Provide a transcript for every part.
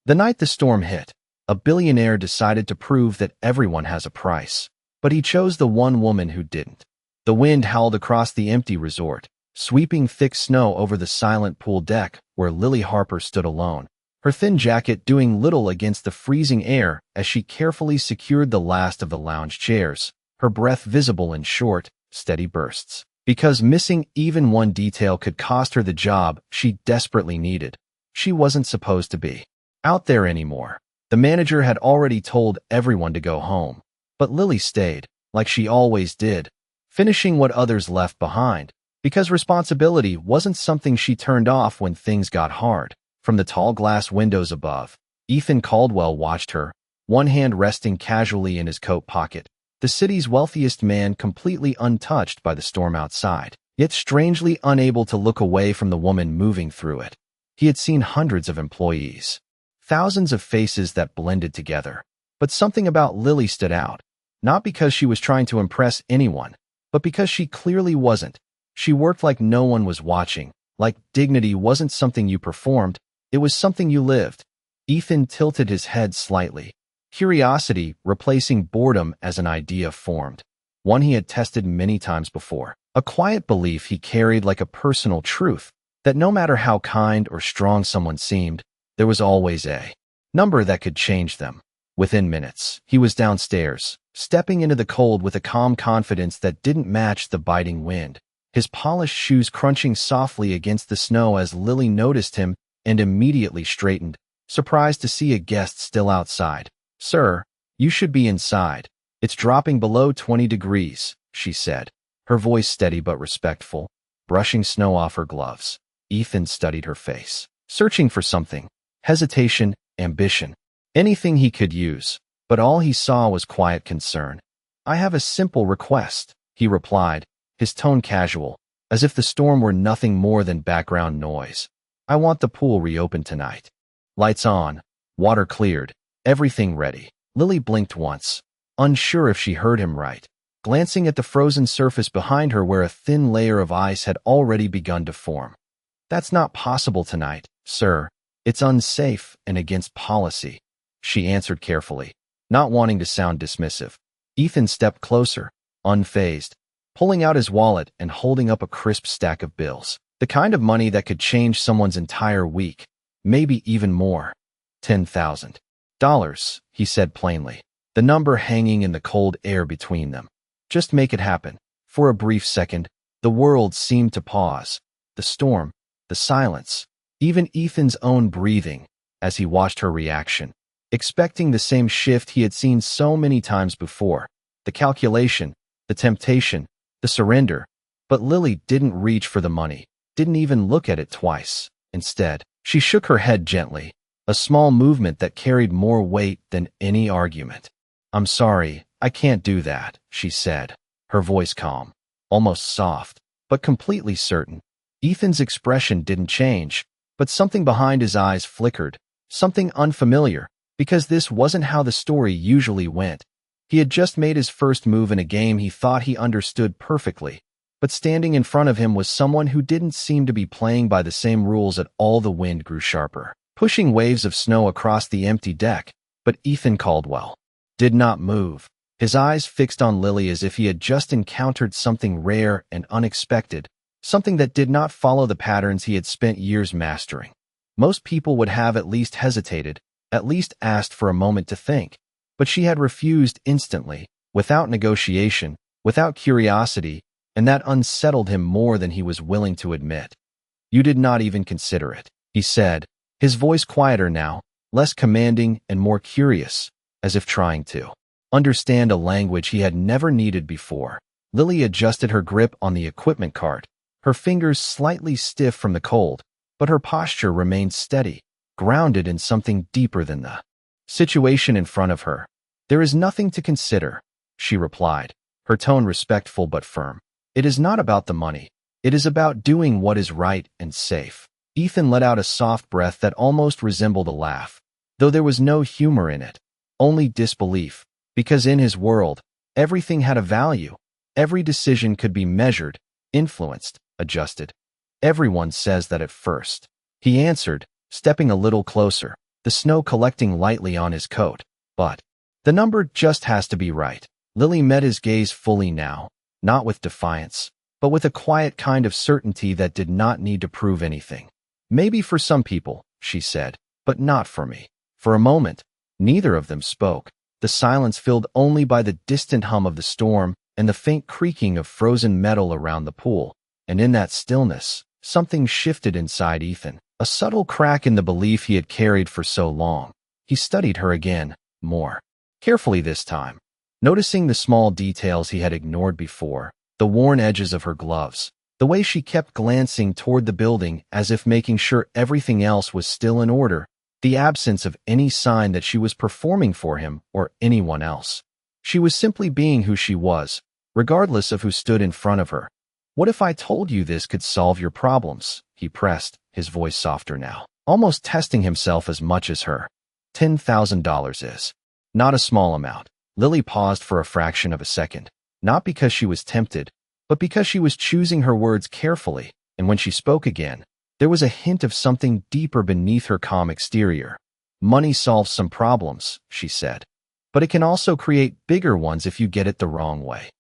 The night the storm hit, a billionaire decided to prove that everyone has a price. But he chose the one woman who didn't. The wind howled across the empty resort, sweeping thick snow over the silent pool deck where Lily Harper stood alone, her thin jacket doing little against the freezing air as she carefully secured the last of the lounge chairs, her breath visible in short, steady bursts. Because missing even one detail could cost her the job she desperately needed. She wasn't supposed to be out there anymore. The manager had already told everyone to go home, but Lily stayed, like she always did, finishing what others left behind, because responsibility wasn't something she turned off when things got hard. From the tall glass windows above, Ethan Caldwell watched her, one hand resting casually in his coat pocket, the city's wealthiest man completely untouched by the storm outside, yet strangely unable to look away from the woman moving through it. He had seen hundreds of employees, thousands of faces that blended together, but something about Lily stood out, not because she was trying to impress anyone, but because she clearly wasn't. She worked like no one was watching, like dignity wasn't something you performed, it was something you lived. Ethan tilted his head slightly, curiosity replacing boredom as an idea formed, one he had tested many times before, a quiet belief he carried like a personal truth, that no matter how kind or strong someone seemed, there was always a number that could change them. Within minutes, he was downstairs, stepping into the cold with a calm confidence that didn't match the biting wind, his polished shoes crunching softly against the snow as Lily noticed him and immediately straightened, surprised to see a guest still outside. "Sir, you should be inside. It's dropping below 20 degrees, she said, her voice steady but respectful, brushing snow off her gloves. Ethan studied her face, searching for something. Hesitation, ambition, anything he could use, but all he saw was quiet concern. "I have a simple request," he replied, his tone casual, as if the storm were nothing more than background noise. "I want the pool reopened tonight. Lights on, water cleared, everything ready." Lily blinked once, unsure if she heard him right, glancing at the frozen surface behind her where a thin layer of ice had already begun to form. "That's not possible tonight, sir. It's unsafe and against policy," she answered carefully, not wanting to sound dismissive. Ethan stepped closer, unfazed, pulling out his wallet and holding up a crisp stack of bills, the kind of money that could change someone's entire week, maybe even more. $10,000, he said plainly, the number hanging in the cold air between them. "Just make it happen." For a brief second, the world seemed to pause. The storm, the silence, even Ethan's own breathing, as he watched her reaction, expecting the same shift he had seen so many times before, the calculation, the temptation, the surrender. But Lily didn't reach for the money, didn't even look at it twice. Instead, she shook her head gently, a small movement that carried more weight than any argument. "I'm sorry, I can't do that," she said, her voice calm, almost soft, but completely certain. Ethan's expression didn't change, but something behind his eyes flickered, something unfamiliar, because this wasn't how the story usually went. He had just made his first move in a game he thought he understood perfectly, but standing in front of him was someone who didn't seem to be playing by the same rules at all. The wind grew sharper, pushing waves of snow across the empty deck, but Ethan Caldwell did not move, his eyes fixed on Lily as if he had just encountered something rare and unexpected, something that did not follow the patterns he had spent years mastering. Most people would have at least hesitated, at least asked for a moment to think, but she had refused instantly, without negotiation, without curiosity, and that unsettled him more than he was willing to admit. "You did not even consider it," he said, his voice quieter now, less commanding and more curious, as if trying to understand a language he had never needed before. Lily adjusted her grip on the equipment cart, her fingers slightly stiff from the cold, but her posture remained steady, grounded in something deeper than the situation in front of her. "There is nothing to consider," she replied, her tone respectful but firm. "It is not about the money. It is about doing what is right and safe." Ethan let out a soft breath that almost resembled a laugh, though there was no humor in it, only disbelief, because in his world, everything had a value. Every decision could be measured, influenced, adjusted. "Everyone says that at first," he answered, stepping a little closer, the the snow collecting lightly on his coat. But the number just has to be right. Lily met his gaze fully now, not with defiance, but with a quiet kind of certainty that did not need to prove anything. Maybe for some people, she said, but not for me. For a moment, neither of them spoke, the silence filled only by the distant hum of the storm and the faint creaking of frozen metal around the pool. And in that stillness, something shifted inside Ethan, a subtle crack in the belief he had carried for so long. He studied her again, more carefully this time, noticing the small details he had ignored before, the worn edges of her gloves, the way she kept glancing toward the building as if making sure everything else was still in order, the absence of any sign that she was performing for him or anyone else. She was simply being who she was, regardless of who stood in front of her. "What if I told you this could solve your problems?" he pressed, his voice softer now, almost testing himself as much as her. $10,000 is not a small amount. Lily paused for a fraction of a second, not because she was tempted, but because she was choosing her words carefully, and when she spoke again, there was a hint of something deeper beneath her calm exterior. "Money solves some problems," she said, "but it can also create bigger ones if you get it the wrong way."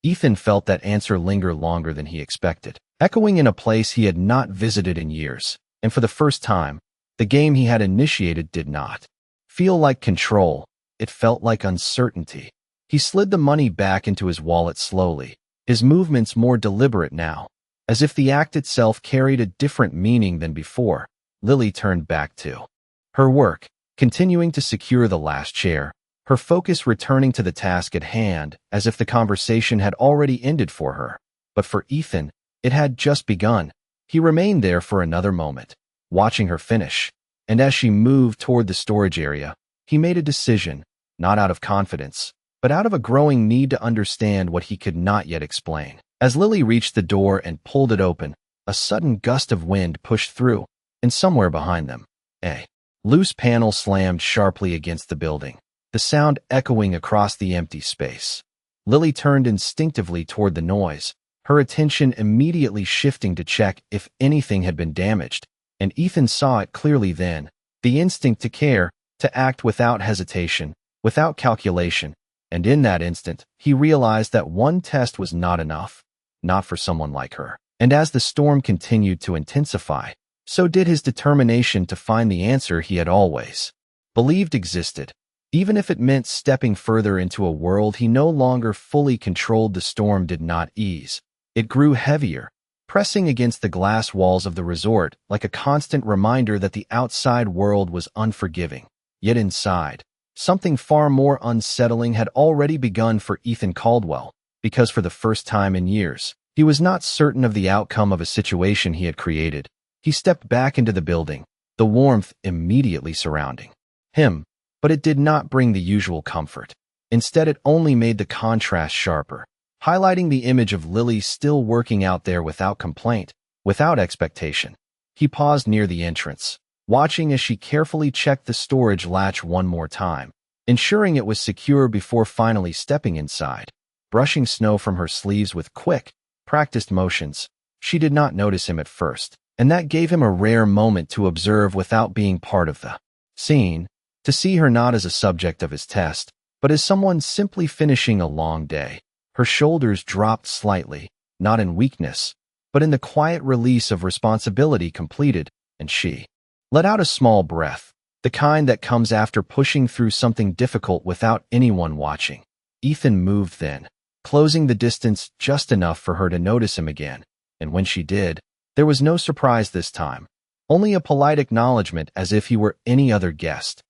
Ethan felt that answer linger longer than he expected, echoing in a place he had not visited in years, and for the first time, the game he had initiated did not feel like control. It felt like uncertainty. He slid the money back into his wallet slowly, his movements more deliberate now, as if the act itself carried a different meaning than before. Lily turned back to her work, continuing to secure the last chair, her focus returning to the task at hand as if the conversation had already ended for her. But for Ethan, it had just begun. He remained there for another moment, watching her finish, and as she moved toward the storage area, he made a decision, not out of confidence, but out of a growing need to understand what he could not yet explain. As Lily reached the door and pulled it open, a sudden gust of wind pushed through, and somewhere behind them, a loose panel slammed sharply against the building, the sound echoing across the empty space. Lily turned instinctively toward the noise, her attention immediately shifting to check if anything had been damaged, and Ethan saw it clearly then, the instinct to care, to act without hesitation, without calculation, and in that instant, he realized that one test was not enough, not for someone like her. And as the storm continued to intensify, so did his determination to find the answer he had always believed existed. Even if it meant stepping further into a world he no longer fully controlled, the storm did not ease. It grew heavier, pressing against the glass walls of the resort like a constant reminder that the outside world was unforgiving. Yet inside, something far more unsettling had already begun for Ethan Caldwell, because for the first time in years, he was not certain of the outcome of a situation he had created. He stepped back into the building, the warmth immediately surrounding him, but it did not bring the usual comfort. Instead, it only made the contrast sharper, highlighting the image of Lily still working out there without complaint, without expectation. He paused near the entrance, watching as she carefully checked the storage latch one more time, ensuring it was secure before finally stepping inside. Brushing snow from her sleeves with quick, practiced motions, she did not notice him at first, and that gave him a rare moment to observe without being part of the scene, to see her not as a subject of his test, but as someone simply finishing a long day. Her shoulders dropped slightly, not in weakness, but in the quiet release of responsibility completed, and she let out a small breath, the kind that comes after pushing through something difficult without anyone watching. Ethan moved then, closing the distance just enough for her to notice him again, and when she did, there was no surprise this time, only a polite acknowledgement as if he were any other guest.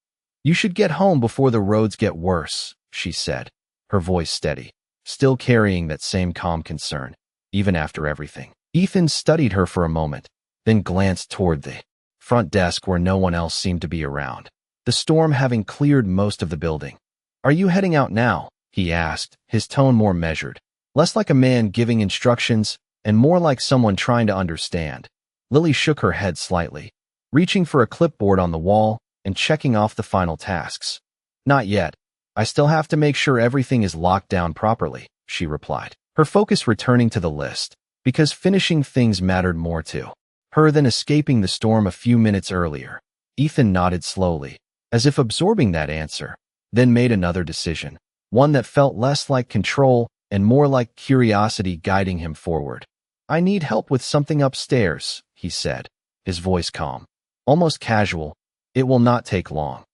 "You should get home before the roads get worse," she said, her voice steady, still carrying that same calm concern, even after everything. Ethan studied her for a moment, then glanced toward the front desk where no one else seemed to be around, the storm having cleared most of the building. "Are you heading out now?" he asked, his tone more measured, less like a man giving instructions and more like someone trying to understand. Lily shook her head slightly, reaching for a clipboard on the wall and checking off the final tasks. "Not yet. I still have to make sure everything is locked down properly," she replied, her focus returning to the list, because finishing things mattered more to her than escaping the storm a few minutes earlier. Ethan nodded slowly, as if absorbing that answer, then made another decision, one that felt less like control and more like curiosity guiding him forward. "I need help with something upstairs," he said, his voice calm, almost casual. "It will not take long."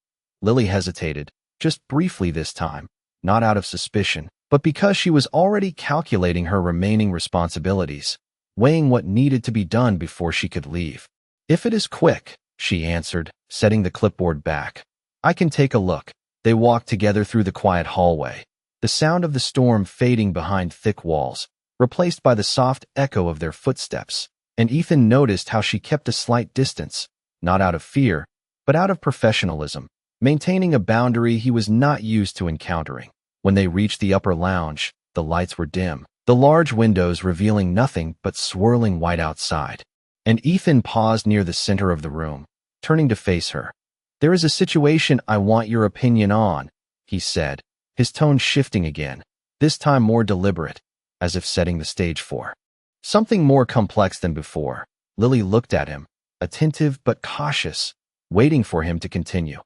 Lily hesitated, just briefly this time, not out of suspicion, but because she was already calculating her remaining responsibilities, weighing what needed to be done before she could leave. "If it is quick," she answered, setting the clipboard back. "I can take a look." They walked together through the quiet hallway, the sound of the storm fading behind thick walls, replaced by the soft echo of their footsteps, and Ethan noticed how she kept a slight distance, not out of fear, but out of professionalism, maintaining a boundary he was not used to encountering. When they reached the upper lounge, the lights were dim, the large windows revealing nothing but swirling white outside. And Ethan paused near the center of the room, turning to face her. "There is a situation I want your opinion on," he said, his tone shifting again, this time more deliberate, as if setting the stage for something more complex than before. Lily looked at him, attentive but cautious, waiting for him to continue.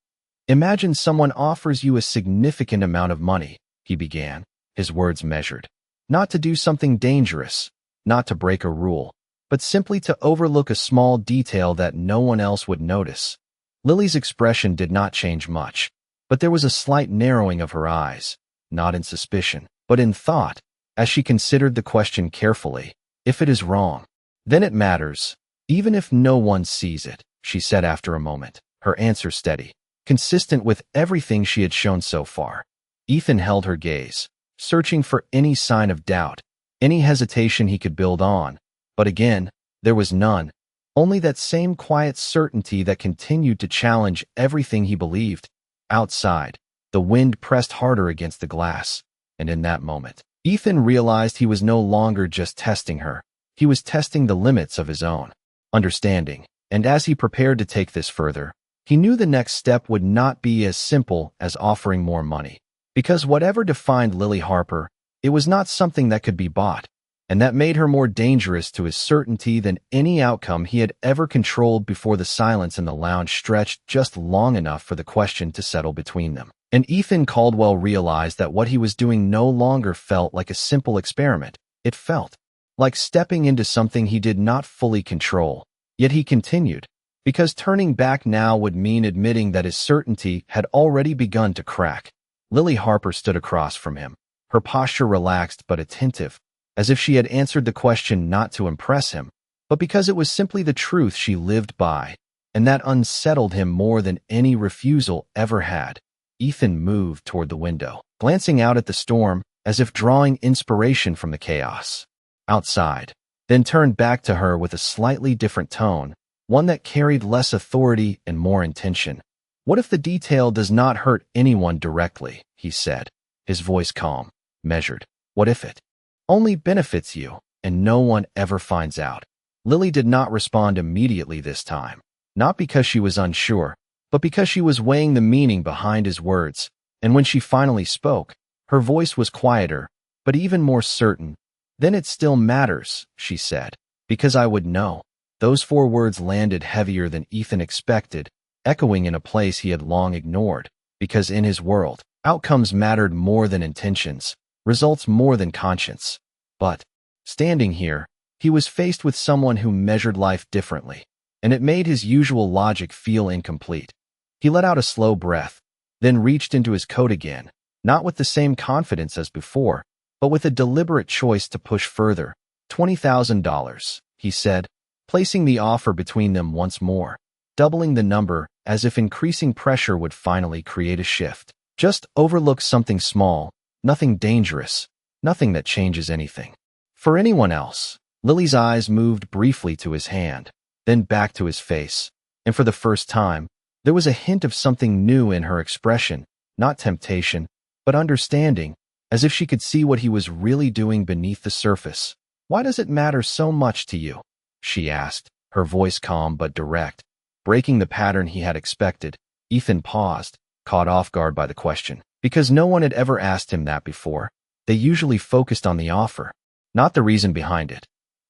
"Imagine someone offers you a significant amount of money," he began, his words measured. "Not to do something dangerous, not to break a rule, but simply to overlook a small detail that no one else would notice." Lily's expression did not change much, but there was a slight narrowing of her eyes, not in suspicion, but in thought, as she considered the question carefully. "If it is wrong, then it matters, even if no one sees it," she said after a moment, her answer steady, consistent with everything she had shown so far. Ethan held her gaze, searching for any sign of doubt, any hesitation he could build on, but again, there was none, only that same quiet certainty that continued to challenge everything he believed. Outside, the wind pressed harder against the glass, and in that moment, Ethan realized he was no longer just testing her, he was testing the limits of his own understanding, and as he prepared to take this further, he knew the next step would not be as simple as offering more money. Because whatever defined Lily Harper, it was not something that could be bought, and that made her more dangerous to his certainty than any outcome he had ever controlled before. The silence in the lounge stretched just long enough for the question to settle between them. And Ethan Caldwell realized that what he was doing no longer felt like a simple experiment. It felt like stepping into something he did not fully control. Yet he continued, because turning back now would mean admitting that his certainty had already begun to crack. Lily Harper stood across from him, her posture relaxed but attentive, as if she had answered the question not to impress him, but because it was simply the truth she lived by, and that unsettled him more than any refusal ever had. Ethan moved toward the window, glancing out at the storm as if drawing inspiration from the chaos outside, then turned back to her with a slightly different tone, one that carried less authority and more intention. "What if the detail does not hurt anyone directly?" he said, his voice calm, measured. "What if it only benefits you, and no one ever finds out?" Lily did not respond immediately this time, not because she was unsure, but because she was weighing the meaning behind his words, and when she finally spoke, her voice was quieter, but even more certain. "Then it still matters," she said, "because I would know." Those 4 words landed heavier than Ethan expected, echoing in a place he had long ignored, because in his world, outcomes mattered more than intentions, results more than conscience. But, standing here, he was faced with someone who measured life differently, and it made his usual logic feel incomplete. He let out a slow breath, then reached into his coat again, not with the same confidence as before, but with a deliberate choice to push further. $20,000, he said, placing the offer between them once more, doubling the number as if increasing pressure would finally create a shift. "Just overlook something small, nothing dangerous, nothing that changes anything." For anyone else, Lily's eyes moved briefly to his hand, then back to his face, and for the first time, there was a hint of something new in her expression, not temptation, but understanding, as if she could see what he was really doing beneath the surface. "Why does it matter so much to you?" she asked, her voice calm but direct, breaking the pattern he had expected. Ethan paused, caught off guard by the question, because no one had ever asked him that before. They usually focused on the offer, not the reason behind it.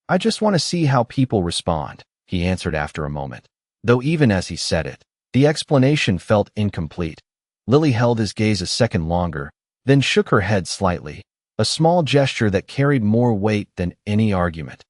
"I just want to see how people respond," he answered after a moment, though even as he said it, The explanation felt incomplete. Lily held his gaze a second longer, then shook her head slightly, a small gesture that carried more weight than any argument.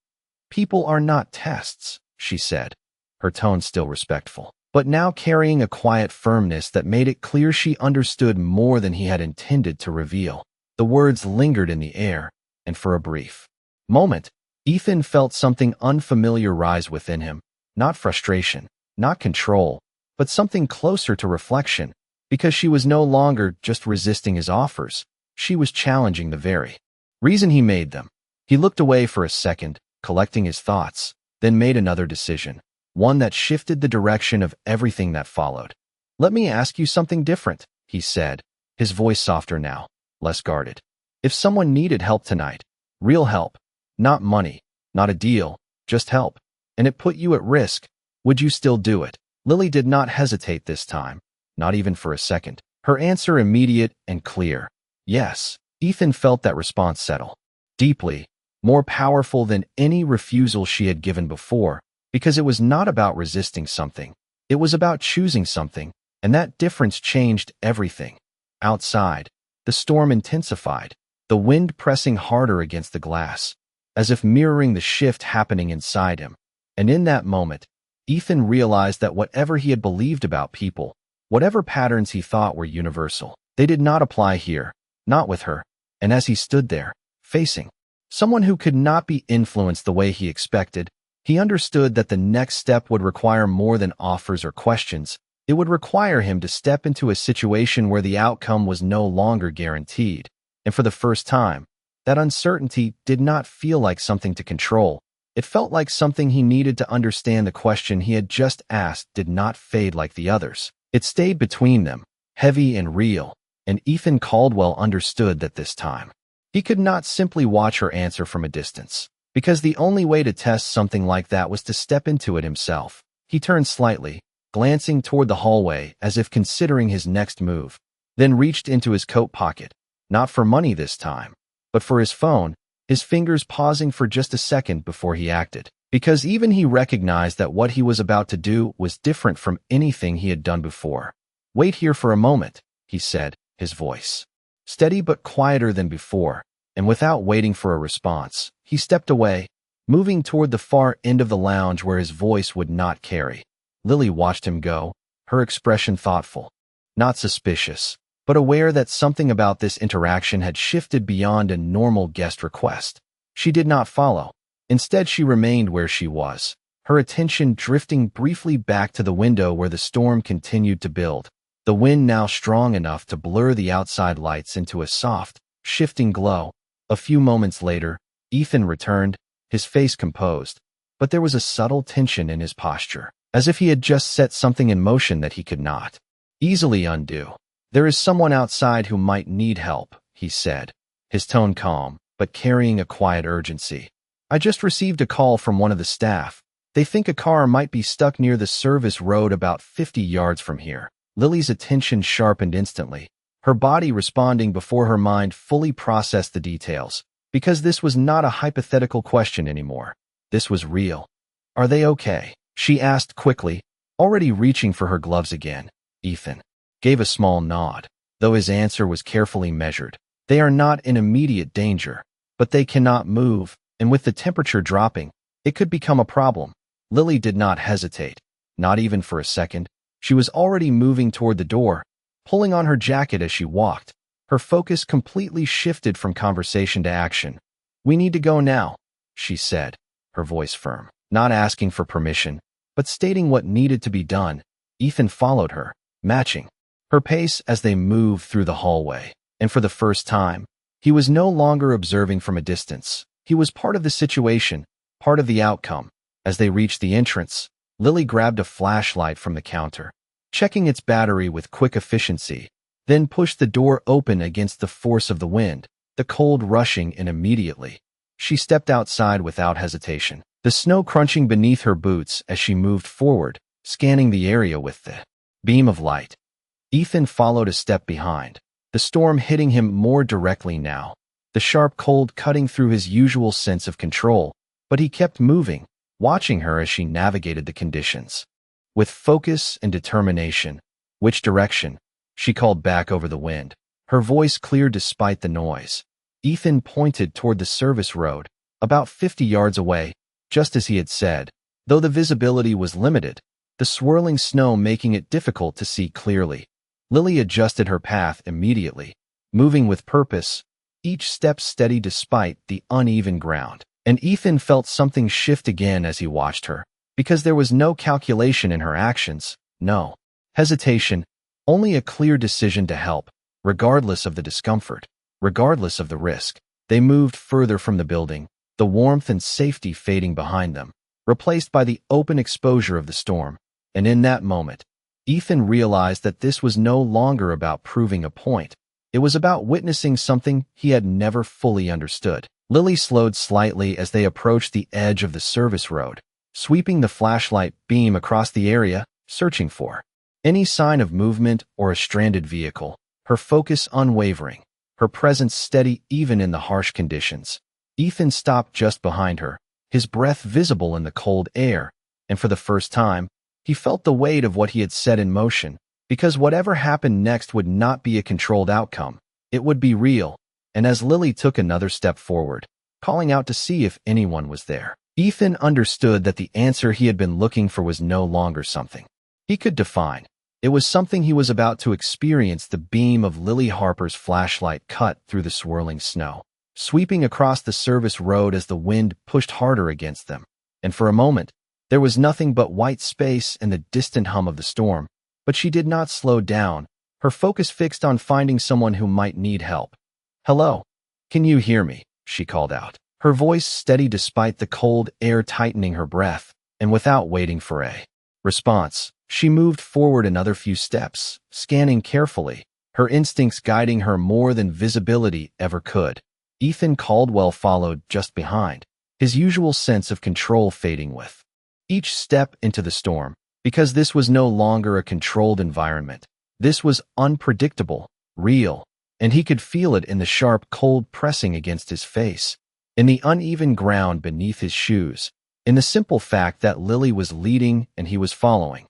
"People are not tests," she said, her tone still respectful, but now carrying a quiet firmness that made it clear she understood more than he had intended to reveal. The words lingered in the air, and for a brief moment, Ethan felt something unfamiliar rise within him, not frustration, not control, but something closer to reflection, because she was no longer just resisting his offers, she was challenging the very reason he made them. He looked away for a second, collecting his thoughts, then made another decision, one that shifted the direction of everything that followed. "Let me ask you something different," he said, his voice softer now, less guarded. "If someone needed help tonight, real help, not money, not a deal, just help, and it put you at risk, would you still do it?" Lily did not hesitate this time, not even for a second. Her answer immediate and clear. Yes. Ethan felt that response settle deeply, more powerful than any refusal she had given before, because it was not about resisting something. It was about choosing something, and that difference changed everything. Outside, the storm intensified, the wind pressing harder against the glass, as if mirroring the shift happening inside him. And in that moment, Ethan realized that whatever he had believed about people, whatever patterns he thought were universal, they did not apply here, not with her. And as he stood there, facing someone who could not be influenced the way he expected, he understood that the next step would require more than offers or questions. It would require him to step into a situation where the outcome was no longer guaranteed. And for the first time, that uncertainty did not feel like something to control. It felt like something he needed to understand. The question he had just asked did not fade like the others. It stayed between them, heavy and real, and Ethan Caldwell understood that this time. He could not simply watch her answer from a distance, because the only way to test something like that was to step into it himself. He turned slightly, glancing toward the hallway as if considering his next move, then reached into his coat pocket, not for money this time, but for his phone, his fingers pausing for just a second before he acted, because even he recognized that what he was about to do was different from anything he had done before. "Wait here for a moment," he said, his voice steady but quieter than before, and without waiting for a response, he stepped away, moving toward the far end of the lounge where his voice would not carry. Lily watched him go, her expression thoughtful, not suspicious, but aware that something about this interaction had shifted beyond a normal guest request. She did not follow. Instead, she remained where she was, her attention drifting briefly back to the window where the storm continued to build, the wind now strong enough to blur the outside lights into a soft, shifting glow. A few moments later, Ethan returned, his face composed, but there was a subtle tension in his posture, as if he had just set something in motion that he could not easily undo. "There is someone outside who might need help," he said, his tone calm, but carrying a quiet urgency. "I just received a call from one of the staff. They think a car might be stuck near the service road about 50 yards from here." Lily's attention sharpened instantly, her body responding before her mind fully processed the details, because this was not a hypothetical question anymore. This was real. "Are they okay?" she asked quickly, already reaching for her gloves again. Ethan gave a small nod, though his answer was carefully measured. "They are not in immediate danger, but they cannot move, and with the temperature dropping, it could become a problem." Lily did not hesitate, not even for a second. She was already moving toward the door, pulling on her jacket as she walked. Her focus completely shifted from conversation to action. "We need to go now," she said, her voice firm, not asking for permission, but stating what needed to be done. Ethan followed her, matching her pace as they moved through the hallway. And for the first time, he was no longer observing from a distance. He was part of the situation, part of the outcome. As they reached the entrance, Lily grabbed a flashlight from the counter, checking its battery with quick efficiency, then pushed the door open against the force of the wind, the cold rushing in immediately. She stepped outside without hesitation, the snow crunching beneath her boots as she moved forward, scanning the area with the beam of light. Ethan followed a step behind, the storm hitting him more directly now, the sharp cold cutting through his usual sense of control, but he kept moving, watching her as she navigated the conditions. with focus and determination. Which direction? She called back over the wind. Her voice clear despite the noise. Ethan pointed toward the service road, about 50 yards away, just as he had said, though the visibility was limited, the swirling snow making it difficult to see clearly. Lily adjusted her path immediately, moving with purpose, each step steady despite the uneven ground. And Ethan felt something shift again as he watched her, because there was no calculation in her actions, no hesitation, only a clear decision to help, regardless of the discomfort, regardless of the risk. They moved further from the building, the warmth and safety fading behind them, replaced by the open exposure of the storm. And in that moment, Ethan realized that this was no longer about proving a point. It was about witnessing something he had never fully understood. Lily slowed slightly as they approached the edge of the service road, sweeping the flashlight beam across the area, searching for any sign of movement or a stranded vehicle, her focus unwavering, her presence steady even in the harsh conditions. Ethan stopped just behind her, his breath visible in the cold air, and for the first time, he felt the weight of what he had set in motion, because whatever happened next would not be a controlled outcome. It would be real. And as Lily took another step forward, calling out to see if anyone was there, Ethan understood that the answer he had been looking for was no longer something he could define. It was something he was about to experience. The beam of Lily Harper's flashlight cut through the swirling snow, sweeping across the service road as the wind pushed harder against them. And for a moment, there was nothing but white space and the distant hum of the storm. But she did not slow down, her focus fixed on finding someone who might need help. "Hello? Can you hear me?" she called out, her voice steady despite the cold air tightening her breath. And without waiting for a response, she moved forward another few steps, scanning carefully, her instincts guiding her more than visibility ever could. Ethan Caldwell followed just behind, his usual sense of control fading with each step into the storm, because this was no longer a controlled environment. This was unpredictable, real, and he could feel it in the sharp cold pressing against his face, in the uneven ground beneath his shoes, in the simple fact that Lily was leading and he was following.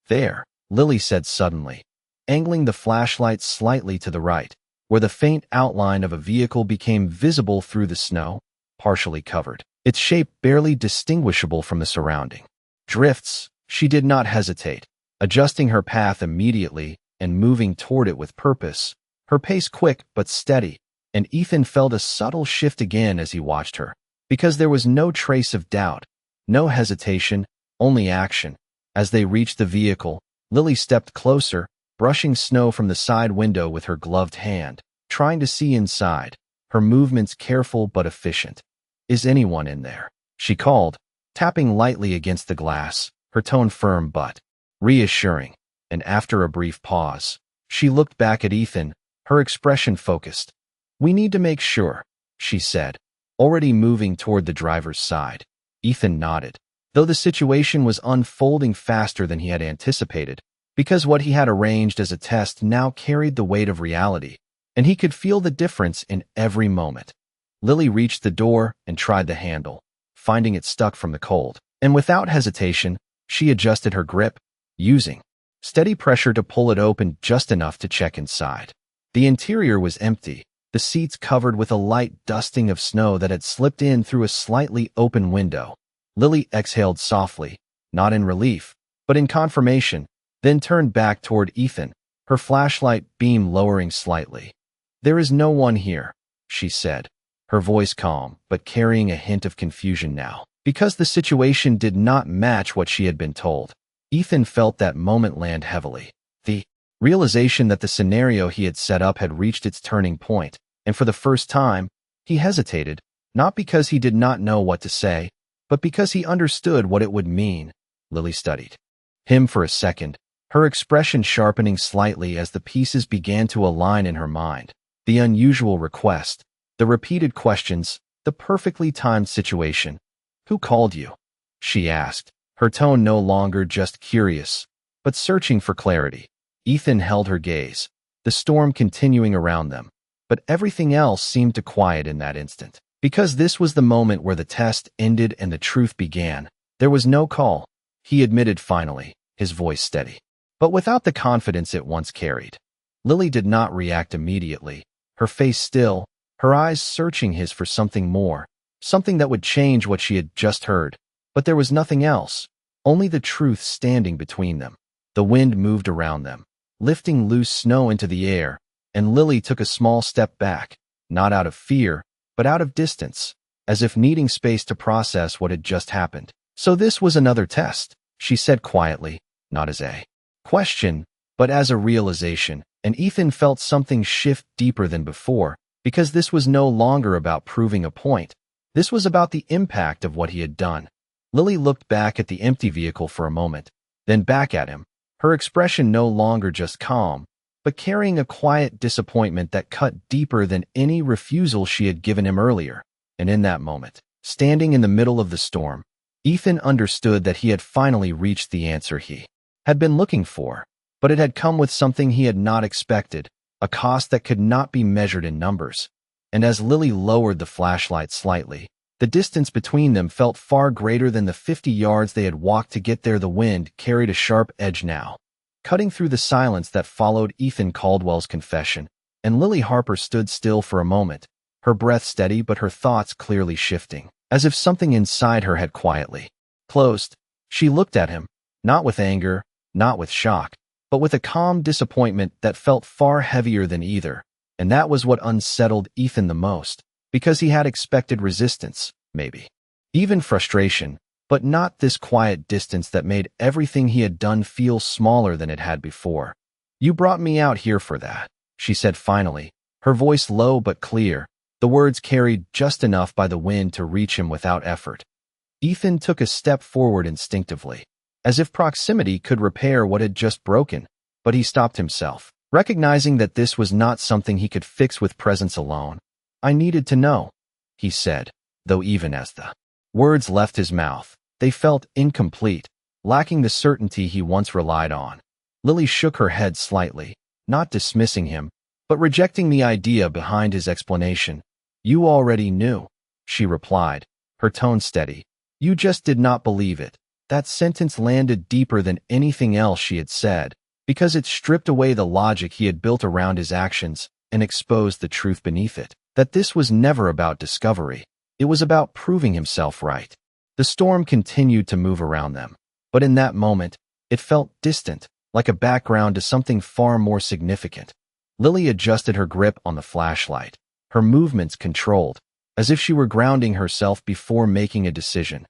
"There," Lily said suddenly, angling the flashlight slightly to the right, where the faint outline of a vehicle became visible through the snow, partially covered, its shape barely distinguishable from the surrounding drifts. She did not hesitate, adjusting her path immediately and moving toward it with purpose, her pace quick but steady. And Ethan felt a subtle shift again as he watched her, because there was no trace of doubt, no hesitation, only action. As they reached the vehicle, Lily stepped closer, brushing snow from the side window with her gloved hand, trying to see inside, her movements careful but efficient. "Is anyone in there?" she called, tapping lightly against the glass, her tone firm but reassuring. And after a brief pause, she looked back at Ethan, her expression focused. "We need to make sure," she said, already moving toward the driver's side. Ethan nodded, though the situation was unfolding faster than he had anticipated, because what he had arranged as a test now carried the weight of reality, and he could feel the difference in every moment. Lily reached the door and tried the handle, finding it stuck from the cold, and without hesitation, she adjusted her grip, using steady pressure to pull it open just enough to check inside. The interior was empty, the seats covered with a light dusting of snow that had slipped in through a slightly open window. Lily exhaled softly, not in relief, but in confirmation, then turned back toward Ethan, her flashlight beam lowering slightly. "There is no one here," she said, her voice calm but carrying a hint of confusion now, because the situation did not match what she had been told. Ethan felt that moment land heavily. The realization that the scenario he had set up had reached its turning point, and for the first time, he hesitated, not because he did not know what to say, but because he understood what it would mean. Lily studied him for a second, her expression sharpening slightly as the pieces began to align in her mind. The unusual request, the repeated questions, the perfectly timed situation. "Who called you?" she asked, her tone no longer just curious, but searching for clarity. Ethan held her gaze, the storm continuing around them, but everything else seemed to quiet in that instant. Because this was the moment where the test ended and the truth began. There was no call, he admitted finally, his voice steady, but without the confidence it once carried. Lily did not react immediately, her face still, her eyes searching his for something more, something that would change what she had just heard. But there was nothing else, only the truth standing between them. The wind moved around them, lifting loose snow into the air, and Lily took a small step back, not out of fear, but out of distance, as if needing space to process what had just happened. So this was another test, she said quietly, not as a question, but as a realization, and Ethan felt something shift deeper than before, because this was no longer about proving a point. This was about the impact of what he had done. Lily looked back at the empty vehicle for a moment, then back at him, her expression no longer just calm, but carrying a quiet disappointment that cut deeper than any refusal she had given him earlier. And in that moment, standing in the middle of the storm, Ethan understood that he had finally reached the answer he had been looking for, but it had come with something he had not expected, a cost that could not be measured in numbers. And as Lily lowered the flashlight slightly, the distance between them felt far greater than the 50 yards they had walked to get there. The wind carried a sharp edge now, cutting through the silence that followed Ethan Caldwell's confession, and Lily Harper stood still for a moment, her breath steady but her thoughts clearly shifting, as if something inside her had quietly closed. She looked at him, not with anger, not with shock, but with a calm disappointment that felt far heavier than either, and that was what unsettled Ethan the most. Because he had expected resistance, maybe even frustration, but not this quiet distance that made everything he had done feel smaller than it had before. "You brought me out here for that," she said finally, her voice low but clear, the words carried just enough by the wind to reach him without effort. Ethan took a step forward instinctively, as if proximity could repair what had just broken, but he stopped himself, recognizing that this was not something he could fix with presence alone. "I needed to know," he said, though even as the words left his mouth, they felt incomplete, lacking the certainty he once relied on. Lily shook her head slightly, not dismissing him, but rejecting the idea behind his explanation. "You already knew," she replied, her tone steady. "You just did not believe it." That sentence landed deeper than anything else she had said, because it stripped away the logic he had built around his actions and exposed the truth beneath it. That this was never about discovery. It was about proving himself right. The storm continued to move around them, but in that moment, it felt distant, like a background to something far more significant. Lily adjusted her grip on the flashlight, her movements controlled, as if she were grounding herself before making a decision.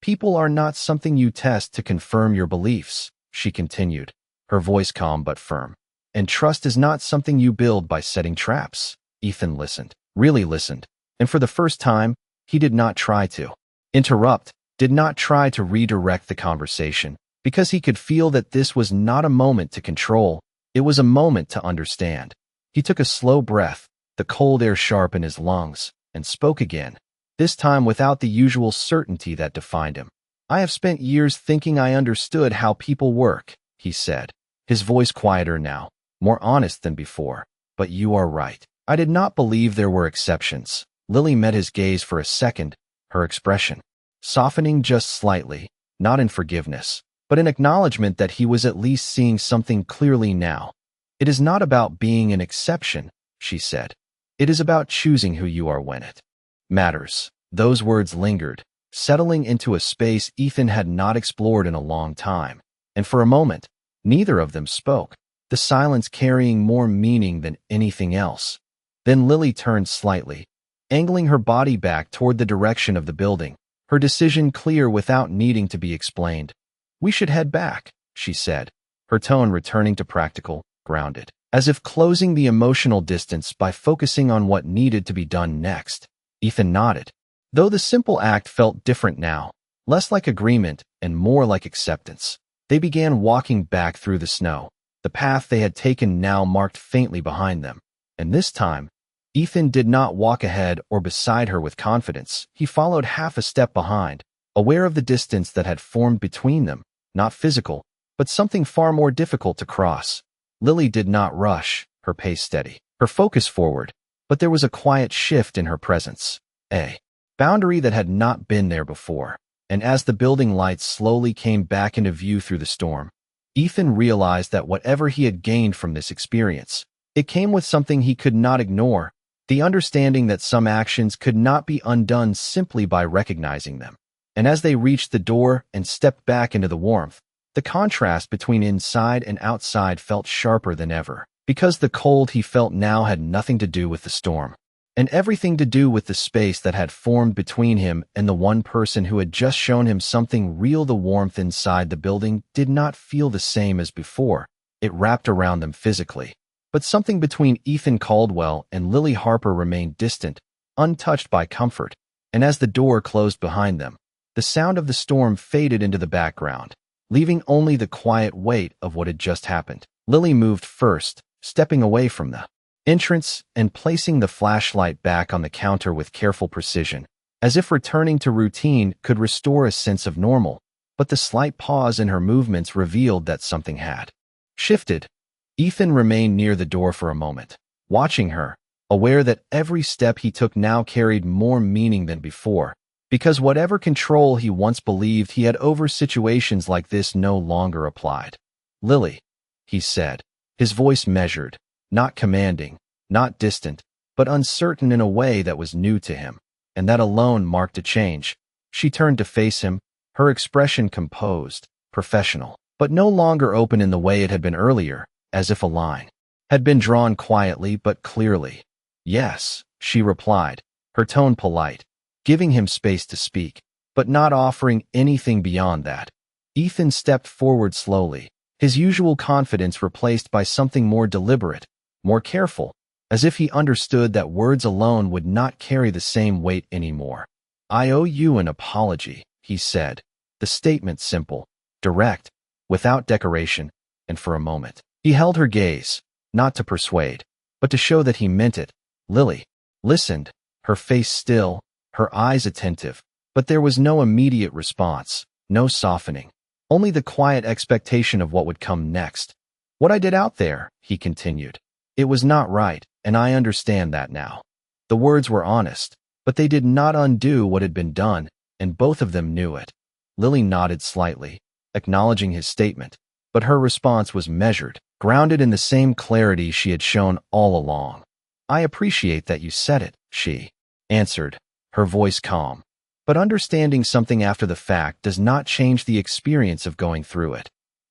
"People are not something you test to confirm your beliefs," she continued, her voice calm but firm. "And trust is not something you build by setting traps." Ethan listened. Really listened, and for the first time, he did not try to interrupt, did not try to redirect the conversation, because he could feel that this was not a moment to control, it was a moment to understand. He took a slow breath, the cold air sharp in his lungs, and spoke again, this time without the usual certainty that defined him. "I have spent years thinking I understood how people work," he said, his voice quieter now, more honest than before. "But you are right. I did not believe there were exceptions." Lily met his gaze for a second, her expression softening just slightly, not in forgiveness, but in acknowledgement that he was at least seeing something clearly now. "It is not about being an exception," she said. "It is about choosing who you are when it matters." Those words lingered, settling into a space Ethan had not explored in a long time, and for a moment, neither of them spoke, the silence carrying more meaning than anything else. Then Lily turned slightly, angling her body back toward the direction of the building, her decision clear without needing to be explained. "We should head back," she said, her tone returning to practical, grounded, as if closing the emotional distance by focusing on what needed to be done next. Ethan nodded, though the simple act felt different now, less like agreement and more like acceptance. They began walking back through the snow, the path they had taken now marked faintly behind them. And this time, Ethan did not walk ahead or beside her with confidence. He followed half a step behind, aware of the distance that had formed between them, not physical, but something far more difficult to cross. Lily did not rush, her pace steady, her focus forward, but there was a quiet shift in her presence, a boundary that had not been there before. And as the building lights slowly came back into view through the storm, Ethan realized that whatever he had gained from this experience, it came with something he could not ignore, the understanding that some actions could not be undone simply by recognizing them. And as they reached the door and stepped back into the warmth, the contrast between inside and outside felt sharper than ever, because the cold he felt now had nothing to do with the storm, and everything to do with the space that had formed between him and the one person who had just shown him something real. The warmth inside the building did not feel the same as before. It wrapped around them physically. But something between Ethan Caldwell and Lily Harper remained distant, untouched by comfort, and as the door closed behind them, the sound of the storm faded into the background, leaving only the quiet weight of what had just happened. Lily moved first, stepping away from the entrance and placing the flashlight back on the counter with careful precision, as if returning to routine could restore a sense of normal. But the slight pause in her movements revealed that something had shifted. Ethan remained near the door for a moment, watching her, aware that every step he took now carried more meaning than before, because whatever control he once believed he had over situations like this no longer applied. "Lily," he said, his voice measured, not commanding, not distant, but uncertain in a way that was new to him, and that alone marked a change. She turned to face him, her expression composed, professional, but no longer open in the way it had been earlier, as if a line had been drawn quietly but clearly. "Yes," she replied, her tone polite, giving him space to speak, but not offering anything beyond that. Ethan stepped forward slowly, his usual confidence replaced by something more deliberate, more careful, as if he understood that words alone would not carry the same weight anymore. "I owe you an apology," he said, the statement simple, direct, without decoration, and for a moment, he held her gaze, not to persuade, but to show that he meant it. Lily listened, her face still, her eyes attentive, but there was no immediate response, no softening, only the quiet expectation of what would come next. "What I did out there," he continued, "it was not right, and I understand that now." The words were honest, but they did not undo what had been done, and both of them knew it. Lily nodded slightly, acknowledging his statement, but her response was measured, grounded in the same clarity she had shown all along. "I appreciate that you said it," she answered, her voice calm. But understanding something after the fact does not change the experience of going through it.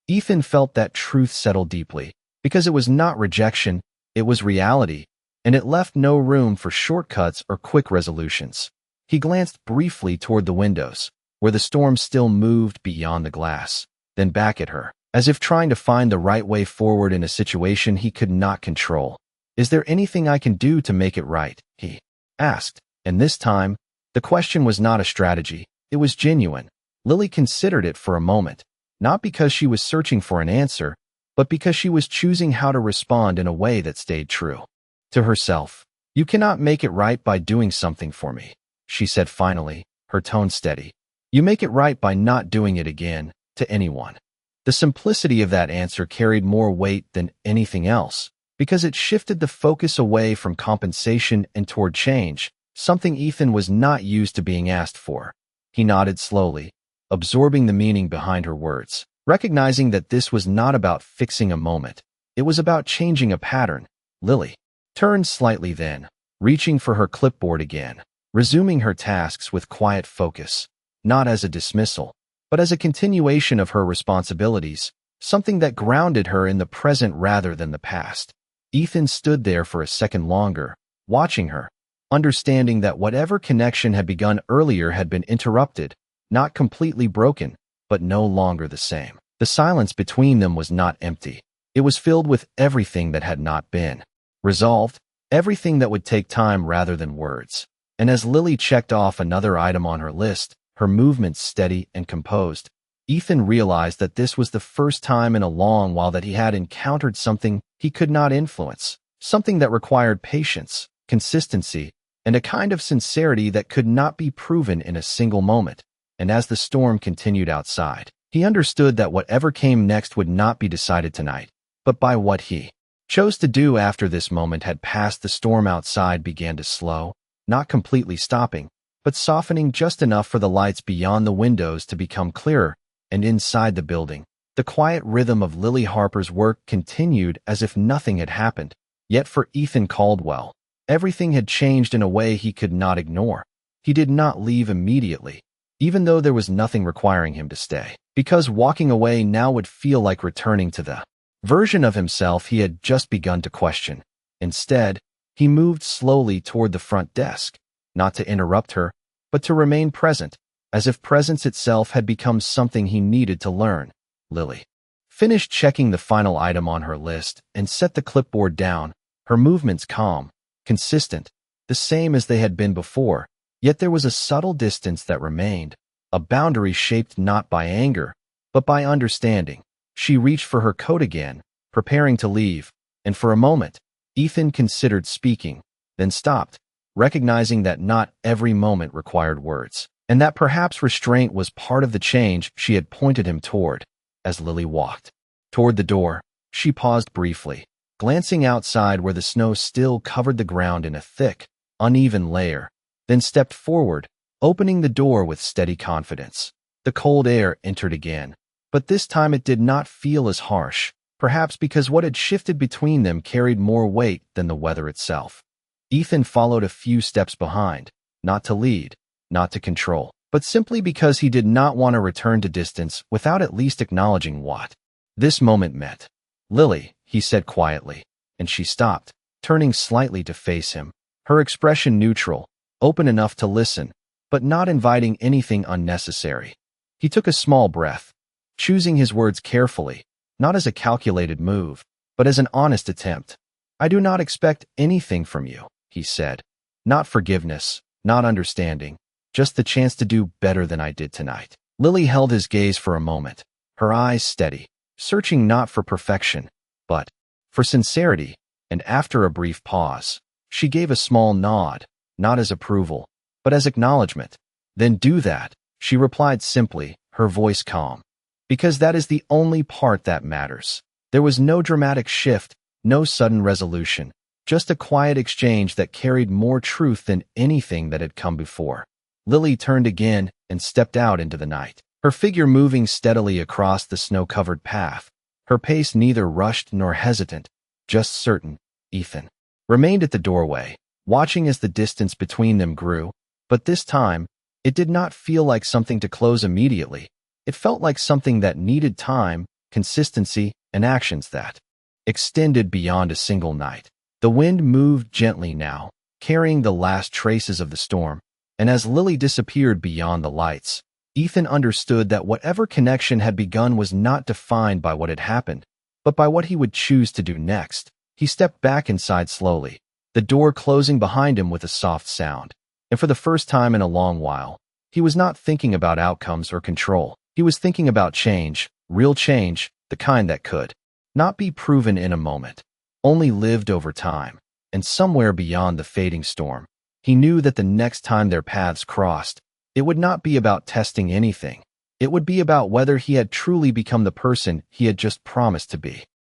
Ethan felt that truth settle deeply, because it was not rejection, it was reality, and it left no room for shortcuts or quick resolutions. He glanced briefly toward the windows, where the storm still moved beyond the glass, then back at her, as if trying to find the right way forward in a situation he could not control. "Is there anything I can do to make it right?" he asked, and this time, the question was not a strategy, it was genuine. Lily considered it for a moment, not because she was searching for an answer, but because she was choosing how to respond in a way that stayed true to herself. "You cannot make it right by doing something for me," she said finally, her tone steady. "You make it right by not doing it again, to anyone." The simplicity of that answer carried more weight than anything else, because it shifted the focus away from compensation and toward change, something Ethan was not used to being asked for. He nodded slowly, absorbing the meaning behind her words, recognizing that this was not about fixing a moment. It was about changing a pattern. Lily turned slightly then, reaching for her clipboard again, resuming her tasks with quiet focus, not as a dismissal, but as a continuation of her responsibilities, something that grounded her in the present rather than the past. Ethan stood there for a second longer, watching her, understanding that whatever connection had begun earlier had been interrupted, not completely broken, but no longer the same. The silence between them was not empty. It was filled with everything that had not been resolved, everything that would take time rather than words. And as Lily checked off another item on her list, her movements steady and composed, Ethan realized that this was the first time in a long while that he had encountered something he could not influence, something that required patience, consistency, and a kind of sincerity that could not be proven in a single moment. And as the storm continued outside, he understood that whatever came next would not be decided tonight, but by what he chose to do after this moment had passed. The storm outside began to slow, not completely stopping, but softening just enough for the lights beyond the windows to become clearer, and inside the building, The quiet rhythm of Lily Harper's work continued as if nothing had happened. Yet for Ethan Caldwell, everything had changed in a way he could not ignore. He did not leave immediately, even though there was nothing requiring him to stay, because walking away now would feel like returning to the version of himself he had just begun to question. Instead, he moved slowly toward the front desk, not to interrupt her, but to remain present, as if presence itself had become something he needed to learn. Lily finished checking the final item on her list and set the clipboard down, her movements calm, consistent, the same as they had been before, yet there was a subtle distance that remained, a boundary shaped not by anger, but by understanding. She reached for her coat again, preparing to leave, and for a moment, Ethan considered speaking, then stopped, recognizing that not every moment required words, and that perhaps restraint was part of the change she had pointed him toward. As Lily walked toward the door, she paused briefly, glancing outside where the snow still covered the ground in a thick, uneven layer, then stepped forward, opening the door with steady confidence. The cold air entered again, but this time it did not feel as harsh, perhaps because what had shifted between them carried more weight than the weather itself. Ethan followed a few steps behind, not to lead, not to control, but simply because he did not want to return to distance without at least acknowledging what this moment meant. "Lily," he said quietly, and she stopped, turning slightly to face him, her expression neutral, open enough to listen, but not inviting anything unnecessary. He took a small breath, choosing his words carefully, not as a calculated move, but as an honest attempt. "I do not expect anything from you," he said. "Not forgiveness, not understanding, just the chance to do better than I did tonight." Lily held his gaze for a moment, her eyes steady, searching not for perfection, but for sincerity, and after a brief pause, she gave a small nod, not as approval, but as acknowledgement. "Then do that," she replied simply, her voice calm. "Because that is the only part that matters." There was no dramatic shift, no sudden resolution, just a quiet exchange that carried more truth than anything that had come before. Lily turned again and stepped out into the night, her figure moving steadily across the snow-covered path, her pace neither rushed nor hesitant, just certain. Ethan remained at the doorway, watching as the distance between them grew, but this time, it did not feel like something to close immediately. It felt like something that needed time, consistency, and actions that extended beyond a single night. The wind moved gently now, carrying the last traces of the storm, and as Lily disappeared beyond the lights, Ethan understood that whatever connection had begun was not defined by what had happened, but by what he would choose to do next. He stepped back inside slowly, the door closing behind him with a soft sound. And for the first time in a long while, he was not thinking about outcomes or control. He was thinking about change, real change, the kind that could not be proven in a moment, only lived over time. And somewhere beyond the fading storm, he knew that the next time their paths crossed, it would not be about testing anything. It would be about whether he had truly become the person he had just promised to be.